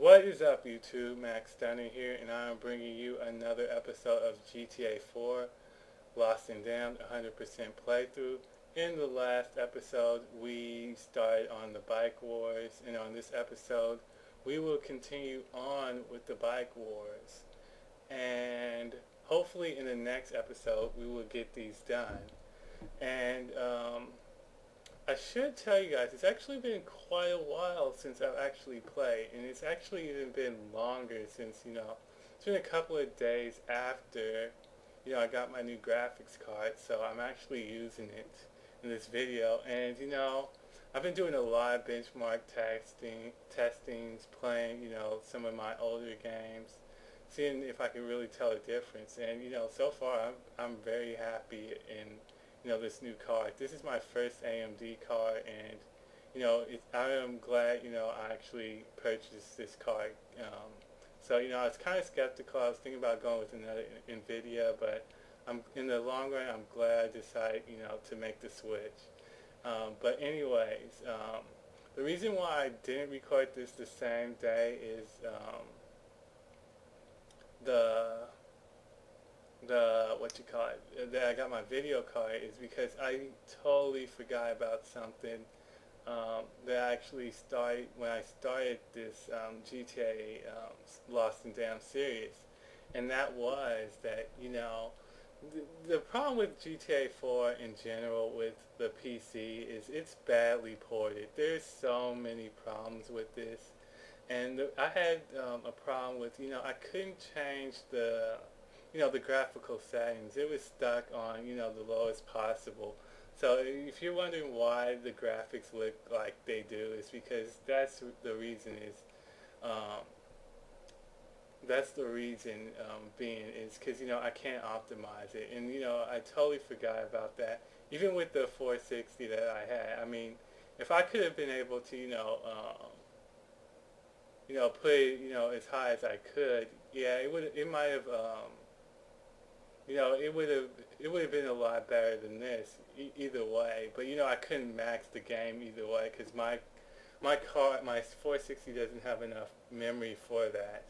What is up, YouTube? Max Stunner here, and I am bringing you another episode of GTA 4 Lost and Damned 100% playthrough. In the last episode, we started on the bike wars, and on this episode, we will continue on with the bike wars. And hopefully, in the next episode, we will get these done. And I should tell you guys, it's actually been quite a while since I've actually played, and it's actually even been longer since, it's been a couple of days after, I got my new graphics card, so I'm actually using it in this video, and, I've been doing a lot of benchmark testings, playing, some of my older games, seeing if I can really tell a difference, and, so far I'm very happy in this new card. This is my first AMD card, and I am glad I actually purchased this card. So I was kind of skeptical. I was thinking about going with another Nvidia, but in the long run, I'm glad I decided to make the switch. But anyways, the reason why I didn't record this the same day is the what you call it, that I got my video card is because I totally forgot about something that I actually started when I started this GTA Lost and Damned series, and that was that the problem with GTA 4 in general with the PC is it's badly ported. There's so many problems with this, and I had a problem with I couldn't change the graphical settings. It was stuck on, the lowest possible. So if you're wondering why the graphics look like they do, it's because the reason um, being is because, I can't optimize it. And, I totally forgot about that. Even with the 460 that I had, I mean, if I could have been able to, put it, as high as I could, yeah, it might have, it would have been a lot better than this either way. But I couldn't max the game either way because my 460 doesn't have enough memory for that.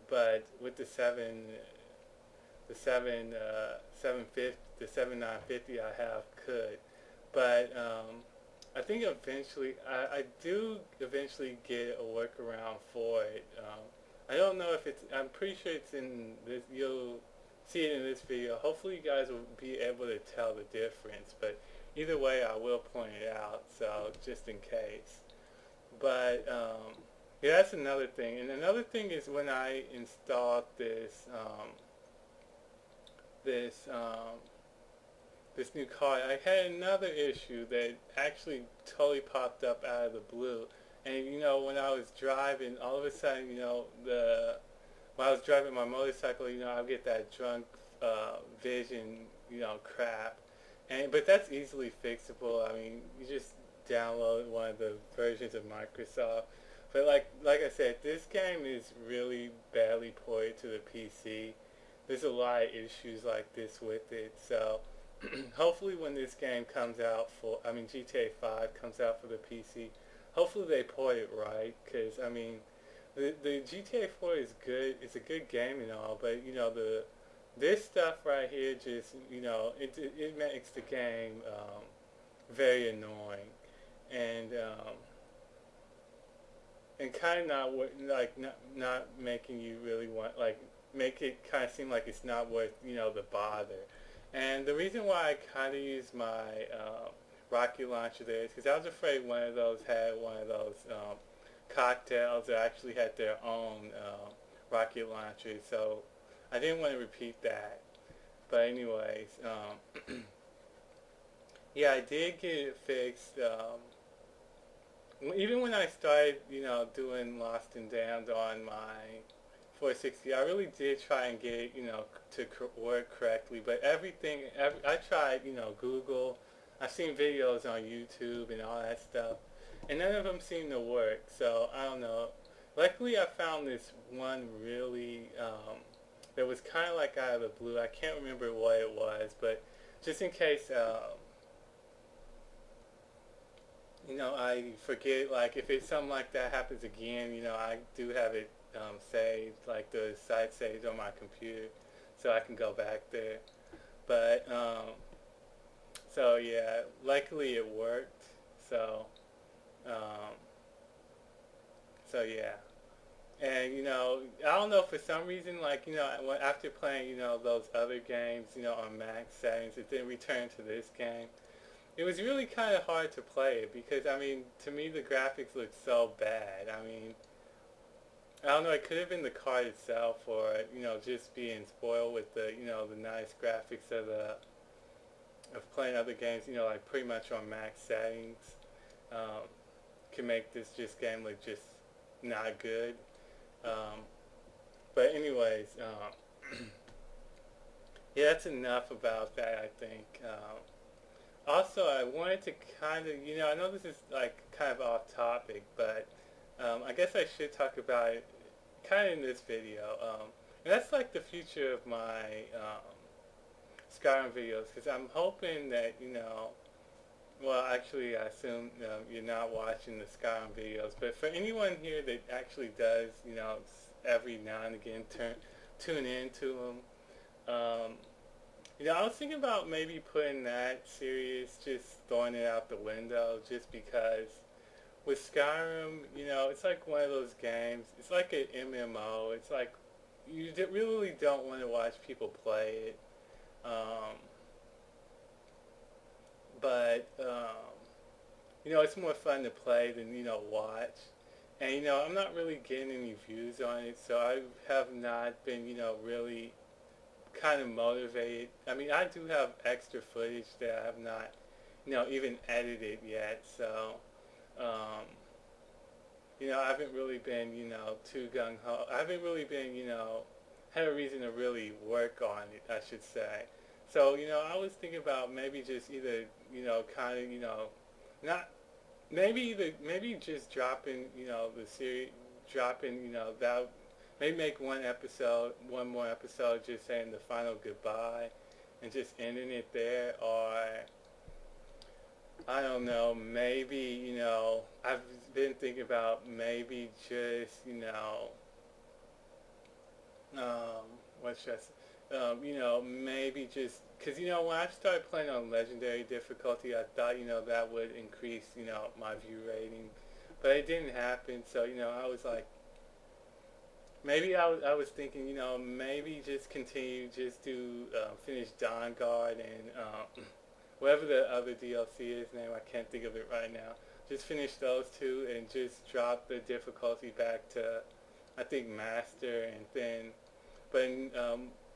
But with the 750, the 7950 I have could. But I think eventually I do eventually get a workaround for it. I don't know if it's. I'm pretty sure it's in this. You'll see it in this video. Hopefully you guys will be able to tell the difference, but either way I will point it out, so just in case. But yeah, that's another thing. And another thing is when I installed this this new card, I had another issue that actually totally popped up out of the blue. And when I was driving, all of a sudden, when I was driving my motorcycle, I'll get that drunk vision, crap. But that's easily fixable. I mean, you just download one of the versions of Microsoft. But like I said, this game is really badly ported to the PC. There's a lot of issues like this with it. So hopefully when this game comes out GTA 5 comes out for the PC, hopefully they port it right. Because, I mean, the GTA 4 is good. It's a good game and all, but this stuff right here just it makes the game very annoying, and kind of not making you really want make it kind of seem like it's not worth the bother. And the reason why I kind of use my rocket launcher there is because I was afraid one of those had one of those cocktails that actually had their own rocket launcher, so I didn't want to repeat that. But anyways, yeah, I did get it fixed. Even when I started, doing Lost and Damned on my 460, I really did try and get it, to work correctly. But I tried, Google. I've seen videos on YouTube and all that stuff, and none of them seem to work. So I don't know. Luckily, I found this one really that was kind of like out of the blue. I can't remember what it was, but just in case I forget, like, if it's something like that happens again, I do have it saved, like the site saved on my computer, so I can go back there. But, so yeah, luckily it worked. So, um, so yeah. And, I don't know, for some reason, like, after playing, those other games, on max settings, it didn't return to this game. It was really kind of hard to play it because, I mean, to me the graphics looked so bad. I mean, I don't know, it could have been the card itself or, just being spoiled with the nice graphics of playing other games, like pretty much on max settings, um, can make this just game look just not good. Um, but anyways, yeah, that's enough about that, I think. Also, I wanted to kind of, I know this is like kind of off topic, but I guess I should talk about it kind of in this video. And that's like the future of my Skyrim videos, because I'm hoping that, well, actually, I assume you're not watching the Skyrim videos, but for anyone here that actually does, every now and again tune into them, I was thinking about maybe putting that series, just throwing it out the window, just because with Skyrim, it's like one of those games. It's like an MMO. It's like really don't want to watch people play it, um, but it's more fun to play than watch. And I'm not really getting any views on it, so I have not been really kind of motivated. I mean, I do have extra footage that I have not, even edited yet. So, um, I haven't really been, too gung ho. I haven't really been, had a reason to really work on it, I should say. So, I was thinking about maybe just either, kind of, not maybe just dropping, the series, dropping, that maybe make one more episode, just saying the final goodbye, and just ending it there, or I don't know, maybe I've been thinking about maybe just um, what should I say? Maybe just because when I started playing on legendary difficulty, I thought that would increase my view rating, but it didn't happen. So I was like, maybe I was thinking, maybe just continue, just do finish Dawnguard and whatever the other DLC is name. I can't think of it right now. Just finish those two and just drop the difficulty back to, I think, Master, and then, but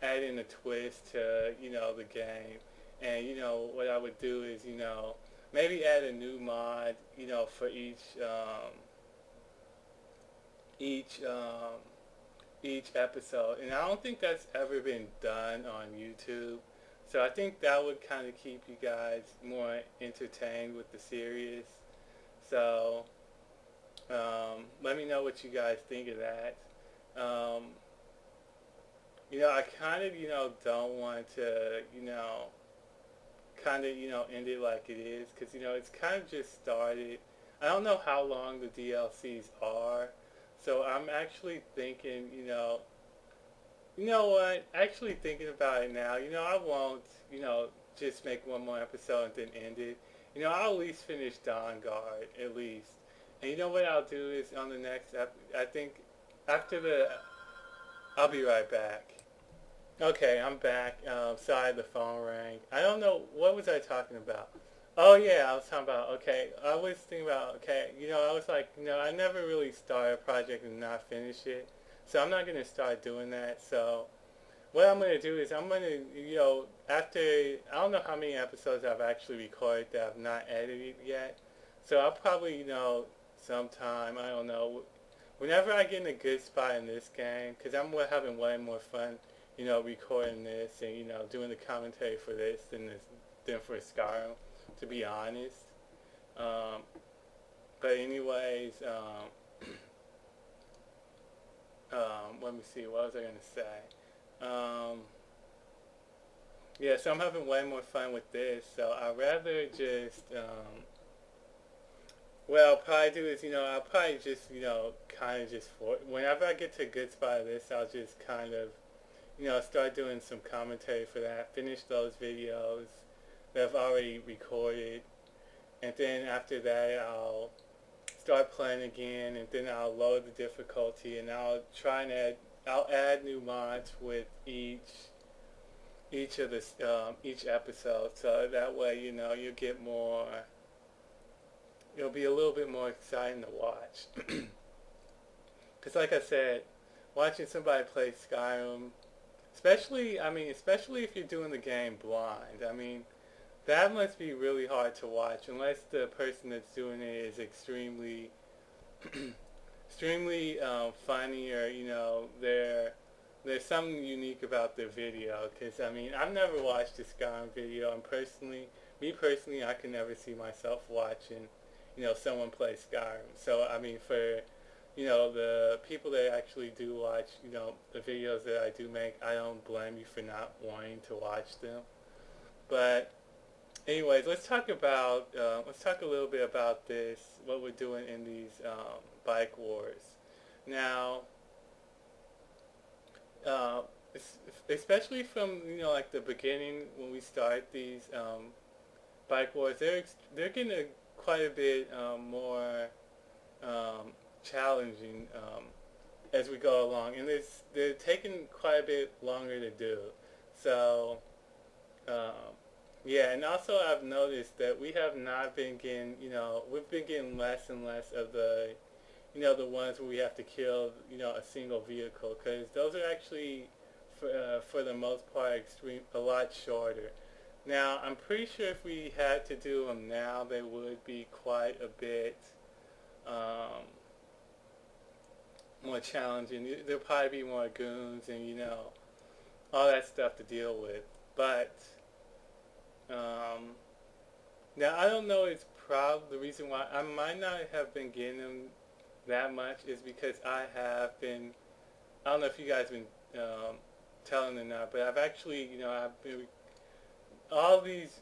add in a twist to, the game. And, what I would do is, maybe add a new mod, for each, each episode. And I don't think that's ever been done on YouTube. So I think that would kind of keep you guys more entertained with the series. So let me know what you guys think of that. Um, I kind of, don't want to, kind of, end it like it is, because, it's kind of just started. I don't know how long the DLCs are, so I'm actually thinking, what? Actually thinking about it now, I won't, just make one more episode and then end it. I'll at least finish Dawnguard, at least. And what I'll do is on the next I think after I'll be right back. Okay, I'm back. Sorry, the phone rang. I don't know, what was I talking about? Oh yeah, I was talking about, okay, I was thinking about, okay, I was like, I never really start a project and not finish it. So I'm not going to start doing that. So what I'm going to do is I'm going to, after, I don't know how many episodes I've actually recorded that I've not edited yet. So I'll probably, sometime, I don't know, whenever I get in a good spot in this game, because I'm having way more fun, recording this and, doing the commentary for this than for Skyrim, to be honest. Um, but anyways, let me see, what was I going to say? Yeah, so I'm having way more fun with this, so I'd rather just, what I'll probably do is, I'll probably just, kind of just whenever I get to a good spot of this, I'll just kind of, start doing some commentary for that, finish those videos that I've already recorded, and then after that, I'll start playing again, and then I'll lower the difficulty, and I'll try and I'll add new mods with each of the each episode, so that way, you get more. It'll be a little bit more exciting to watch. Because, like I said, watching somebody play Skyrim, especially if you're doing the game blind, that must be really hard to watch unless the person that's doing it is extremely, extremely funny, or there's something unique about their video. Because I've never watched a Skyrim video, and me personally, I can never see myself watching, someone play Skyrim. So for the people that actually do watch, the videos that I do make, I don't blame you for not wanting to watch them. But anyways, let's talk a little bit about this, what we're doing in these bike wars. Now, uh, especially from like the beginning when we start these bike wars, they're getting quite a bit more um, challenging as we go along, and they're taking quite a bit longer to do. So um, yeah, and also I've noticed that we have not been getting, we've been getting less and less of the ones where we have to kill, a single vehicle, because those are actually, for the most part, a lot shorter. Now, I'm pretty sure if we had to do them now, they would be quite a bit um, more challenging. There'll probably be more goons and, all that stuff to deal with. But um, now, I don't know, it's probably the reason why I might not have been getting them that much is because I don't know if you guys been telling or not, but I've actually, I've been, all these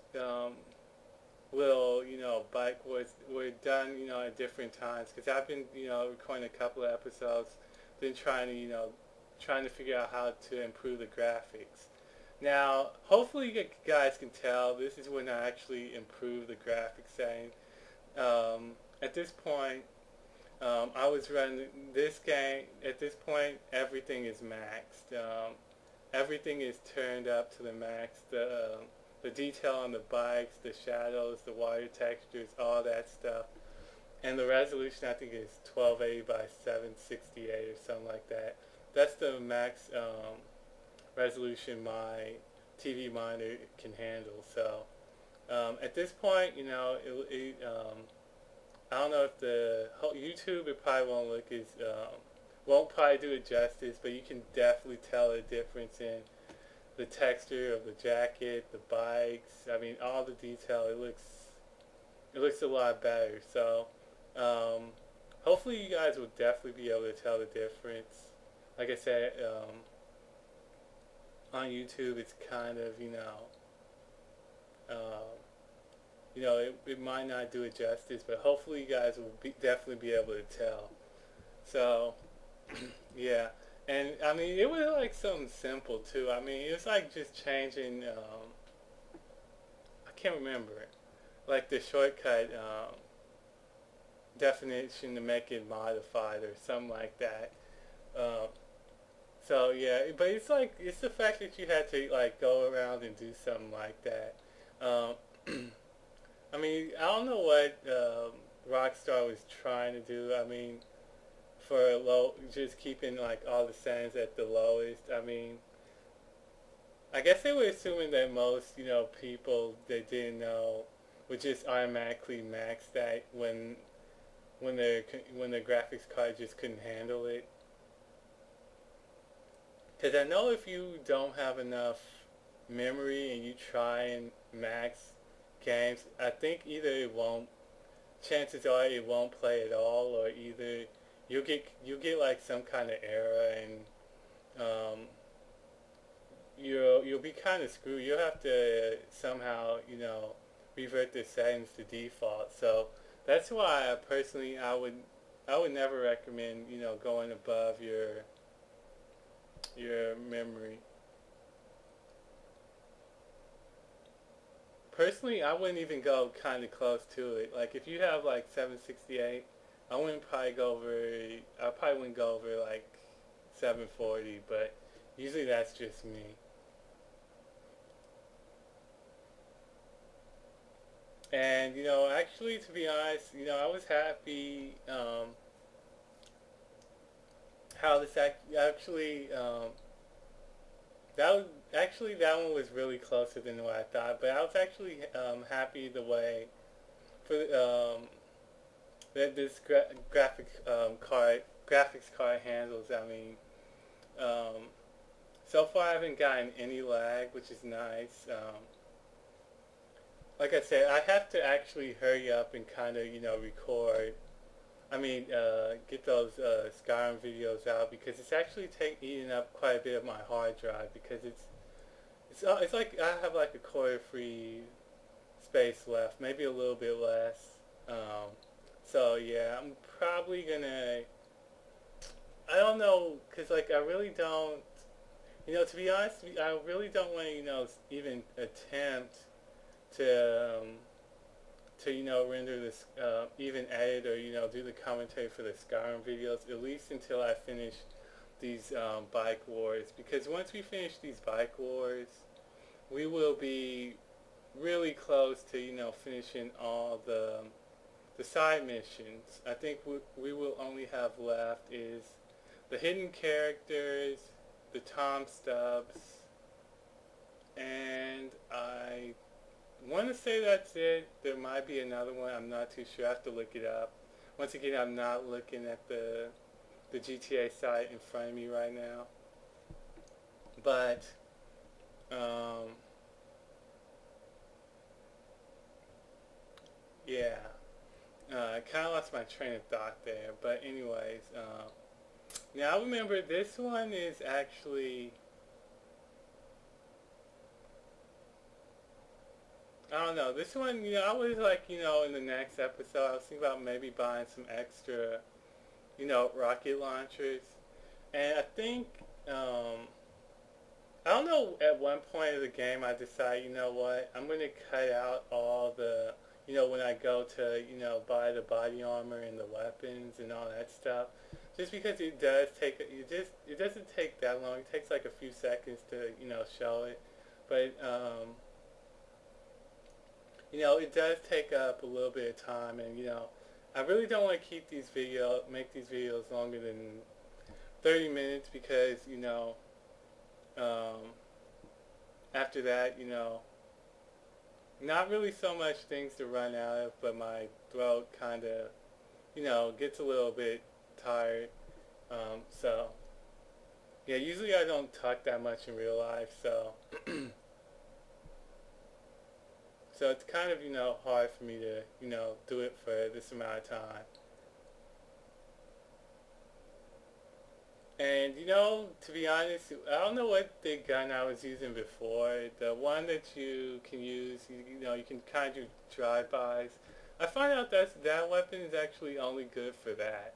little, bike were done, at different times, because I've been, recording a couple of episodes, been trying to, trying to figure out how to improve the graphics. Now, hopefully you guys can tell, this is when I actually improve the graphics setting. At this point, I was running this game. At this point, everything is maxed. Everything is turned up to the max. The detail on the bikes, the shadows, the water textures, all that stuff. And the resolution, I think, is 1280 by 768 or something like that. That's the max resolution my TV monitor can handle. So at this point, I don't know if the whole YouTube, it probably won't look as won't probably do it justice, but you can definitely tell the difference in the texture of the jacket, the bikes. All the detail. It looks a lot better. So hopefully you guys will definitely be able to tell the difference. Like I said, on YouTube, it's kind of um, it might not do it justice, but hopefully you guys will definitely be able to tell. So, yeah. And, it was like something simple, too. It was like just changing, I can't remember, like the shortcut definition to make it modified or something like that. Um, so, yeah, but it's the fact that you had to, like, go around and do something like that. Um, I don't know what Rockstar was trying to do. For just keeping like all the settings at the lowest. I guess they were assuming that most, people that didn't know would just automatically max that when their graphics card just couldn't handle it. Because I know if you don't have enough memory and you try and max games, I think either it won't. Chances are it won't play at all, or either you'll get like some kind of error, and you'll be kind of screwed. You'll have to somehow revert the settings to default. So That's why personally I would never recommend going above your memory. Personally, I wouldn't even go kind of close to it. Like if you have like 768, I wouldn't probably go over. I probably wouldn't go over like 740, but usually that's just me. And actually, to be honest, I was happy how this actually that was actually that one was really closer than what I thought. But I was actually happy the way for that this graphics card handles. I mean, um, so far I haven't gotten any lag, which is nice. Like I said, I have to actually hurry up and kind of record. I mean, get those Skyrim videos out because it's actually eating up quite a bit of my hard drive because it's like I have like a quarter free space left, maybe a little bit less. Um, so yeah, I'm probably gonna. I don't know, cause like I really don't. To be honest, I really don't want to even attempt to render this even edit or do the commentary for the Skyrim videos at least until I finish these bike wars, because once we finish these bike wars we will be really close to finishing all the side missions. I think we will only have left is the hidden characters, the Tom Stubbs, and I want to say that's it. There might be another one. I'm not too sure. I have to look it up. Once again, I'm not looking at the GTA site in front of me right now. But um, yeah, I kind of lost my train of thought there. But anyways, now remember this one is actually, I don't know. This one, I was like, in the next episode, I was thinking about maybe buying some extra, rocket launchers. And I think, I don't know, at one point of the game, I decided, you know what, I'm going to cut out all the, when I go to, buy the body armor and the weapons and all that stuff. Just because it does take, it doesn't take that long. It takes like a few seconds to, show it. But, it does take up a little bit of time, and I really don't want to make these videos longer than 30 minutes because um, after that, not really so much things to run out of, but my throat kind of, gets a little bit tired. So yeah, usually I don't talk that much in real life, so. So it's kind of, hard for me to, do it for this amount of time. And, to be honest, I don't know what the gun I was using before. The one that you can use, you can kind of do drive-bys. I find out that weapon is actually only good for that.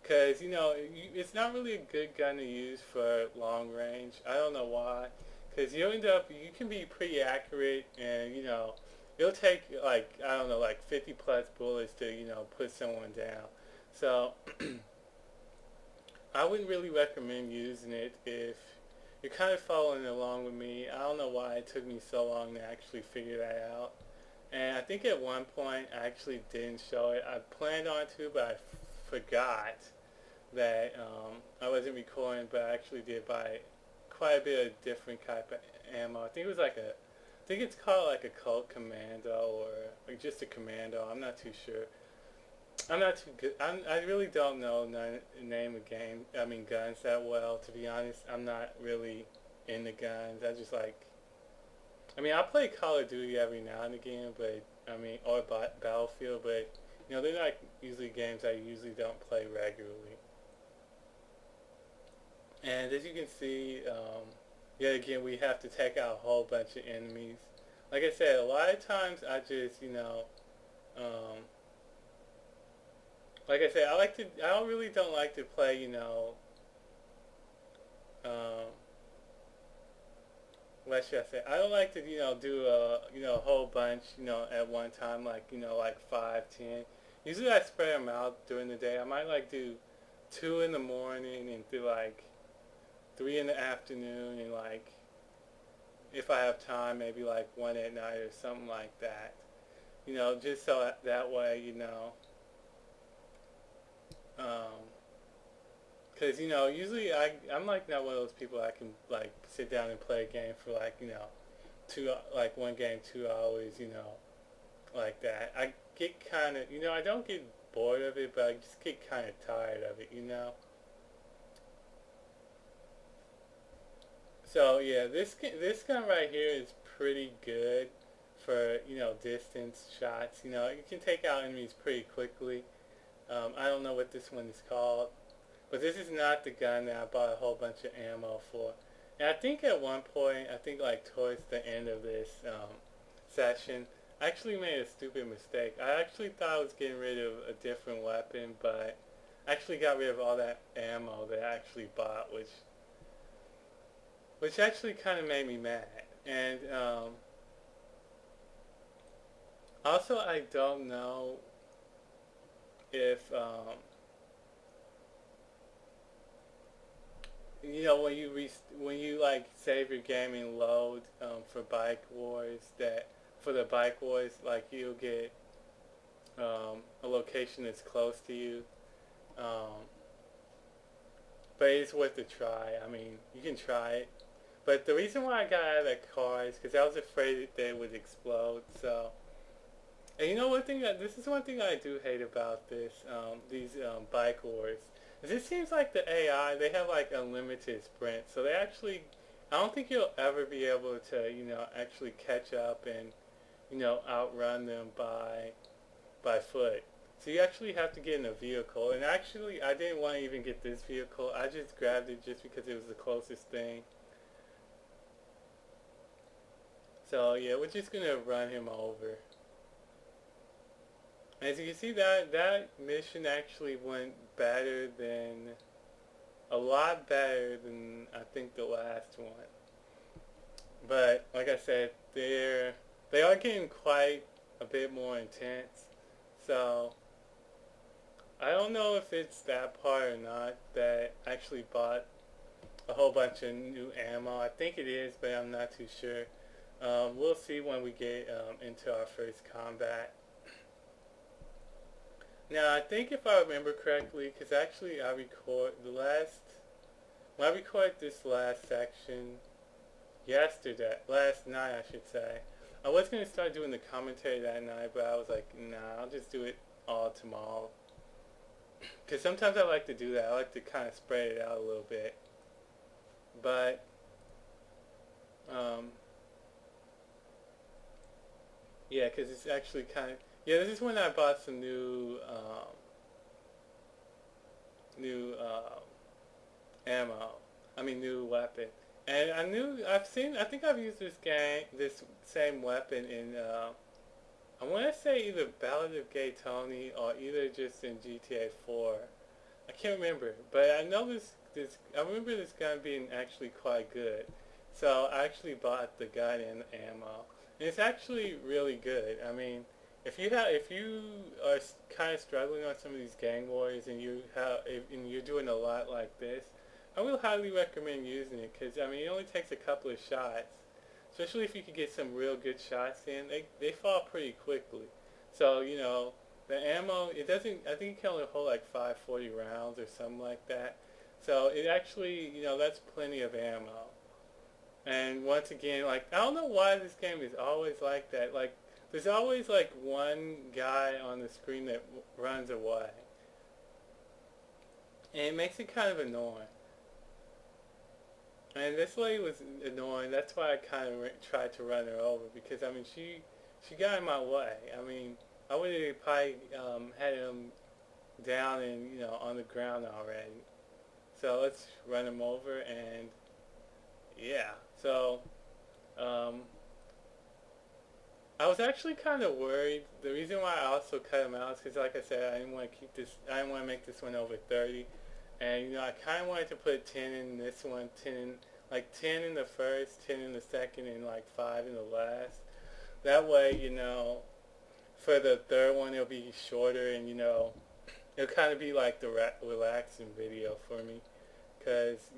Because, it's not really a good gun to use for long range. I don't know why. Because you can be pretty accurate and, it'll take like, I don't know, like 50 plus bullets to, put someone down. So, I wouldn't really recommend using it if you're kind of following along with me. I don't know why it took me so long to actually figure that out. And I think at one point I actually didn't show it. I planned on to, but I forgot that I wasn't recording, but I actually did buy quite a bit of different type of ammo. I think it was like I think it's called like a Colt Commando or like just a Commando. I'm not too sure. I'm not too good. I really don't know the name of guns that well. To be honest, I'm not really into guns. I just like, I play Call of Duty every now and again, but or Battlefield, but they're not usually games I usually don't play regularly. And as you can see, yet again, we have to take out a whole bunch of enemies. Like I said, a lot of times I just, um, like I said, I don't really don't like to play, um, what should I say? I don't like to, do a whole bunch, at one time, like, like 5, 10. Usually I spread them out during the day. I might like do 2 in the morning and do like 3 in the afternoon, and like if I have time, maybe like one at night or something like that. Just so that way, um, because usually I'm like not one of those people I can like sit down and play a game for like like one game 2 hours, like that. I get kind of I don't get bored of it, but I just get kind of tired of it. So yeah, this gun right here is pretty good for distance shots. You can take out enemies pretty quickly. I don't know what this one is called, but this is not the gun that I bought a whole bunch of ammo for. And I think at one point, I think like towards the end of this session, I actually made a stupid mistake. I actually thought I was getting rid of a different weapon, but I actually got rid of all that ammo that I actually bought, which actually kind of made me mad. And also, I don't know if when you like save your game and load for Bike Wars, that for the Bike Wars, like you'll get a location that's close to you. Um, but it's worth a try. I mean, you can try it. But the reason why I got out of that car is because I was afraid that it would explode. So, and this is one thing I do hate about these Bike Wars. Is it seems like the AI, they have like unlimited sprint. So I don't think you'll ever be able to, actually catch up and, outrun them by foot. So you actually have to get in a vehicle. And actually, I didn't want to even get this vehicle. I just grabbed it just because it was the closest thing. So yeah, we're just gonna run him over. As you can see, that mission actually went a lot better than I think the last one. But like I said, they are getting quite a bit more intense. So I don't know if it's that part or not that actually bought a whole bunch of new ammo. I think it is, but I'm not too sure. We'll see when we get into our first combat. Now, I think if I remember correctly, because actually when I recorded this last section last night I should say, I was going to start doing the commentary that night, but I was like, nah, I'll just do it all tomorrow. Because sometimes I like to do that. I like to kind of spread it out a little bit. But, yeah, because it's actually kind of, yeah, this is when I bought some new ammo. I mean, new weapon. And I think I've used this same weapon in, I want to say either Ballad of Gay Tony or either just in GTA 4. I can't remember, but I know I remember this gun being actually quite good. So I actually bought the gun and the ammo. And it's actually really good. I mean, if you are kind of struggling on some of these gang wars and and you're doing a lot like this, I will highly recommend using it because I mean it only takes a couple of shots, especially if you can get some real good shots in. They fall pretty quickly. So the ammo, it doesn't. I think it can only hold like 540 rounds or something like that. So it actually that's plenty of ammo. And once again, like I don't know why this game is always like that. Like there's always like one guy on the screen that runs away, and it makes it kind of annoying. And this lady was annoying. That's why I kind of tried to run her over because I mean she got in my way. I mean I would have probably had him down and on the ground already. So let's run him over and yeah. So um, I was actually kind of worried. The reason why I also cut him out is because, like I said, I didn't want to keep this. I didn't want to make this one over 30, and I kind of wanted to put 10 in this one, 10 in, like 10 in the first, 10 in the second, and like 5 in the last. That way, for the third one, it'll be shorter, and it'll kind of be like the relaxing video for me, because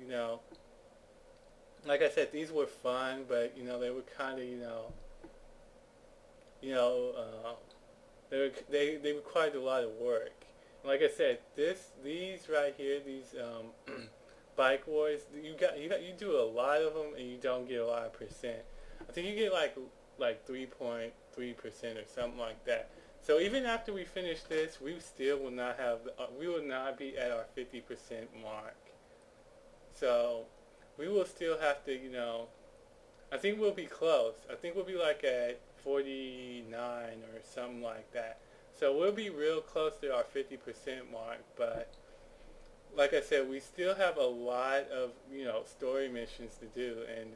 like I said, these were fun, but they were kind of you know, they required a lot of work. And like I said, these right here, these bike wars, you do a lot of them and you don't get a lot of percent. I think you get like 3.3% or something like that. So even after we finish this, we still will not have we will not be at our 50% mark. So we will still have to, I think we'll be close. I think we'll be like at 49 or something like that. So we'll be real close to our 50% mark, but like I said, we still have a lot of, story missions to do, and,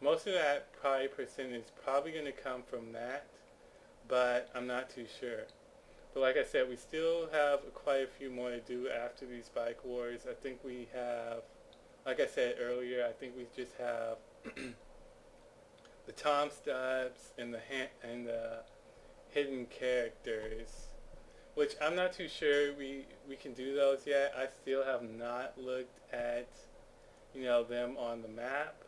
most of that probably percent is probably going to come from that, but I'm not too sure. But like I said, we still have quite a few more to do after these bike wars. I think we have, like I said earlier, I think we just have the Tom Stubbs and the hidden characters, which I'm not too sure we can do those yet. I still have not looked at them on the map,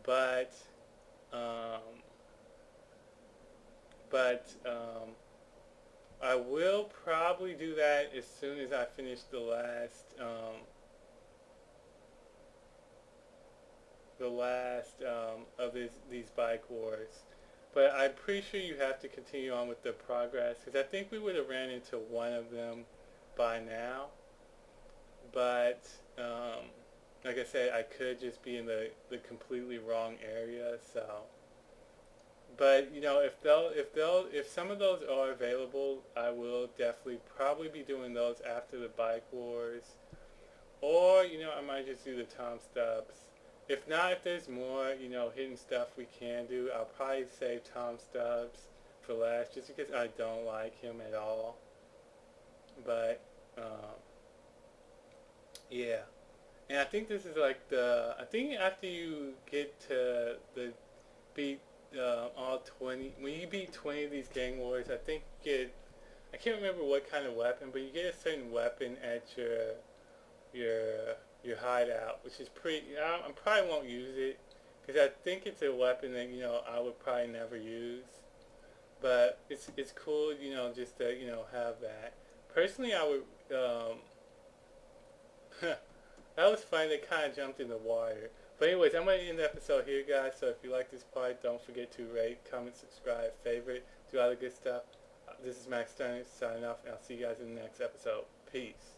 but I will probably do that as soon as I finish the last of these bike wars. But I'm pretty sure you have to continue on with the progress, because I think we would have ran into one of them by now. But like I said, I could just be in the completely wrong area. So, but if some of those are available, I will definitely probably be doing those after the bike wars, or I might just do the Tom Stubbs. If not, if there's more, hidden stuff we can do, I'll probably save Tom Stubbs for last, just because I don't like him at all. But, yeah. And I think this is like I think after you get to beat all 20, when you beat 20 of these gang wars, I think you get, I can't remember what kind of weapon, but you get a certain weapon at your hideout, which is pretty. I probably won't use it because I think it's a weapon that I would probably never use. But it's cool, just to have that. Personally, I would. That was fun. They kind of jumped in the water. But anyways, I'm going to end the episode here, guys. So if you like this part, don't forget to rate, comment, subscribe, favorite, do all the good stuff. This is Max Turner signing off, and I'll see you guys in the next episode. Peace.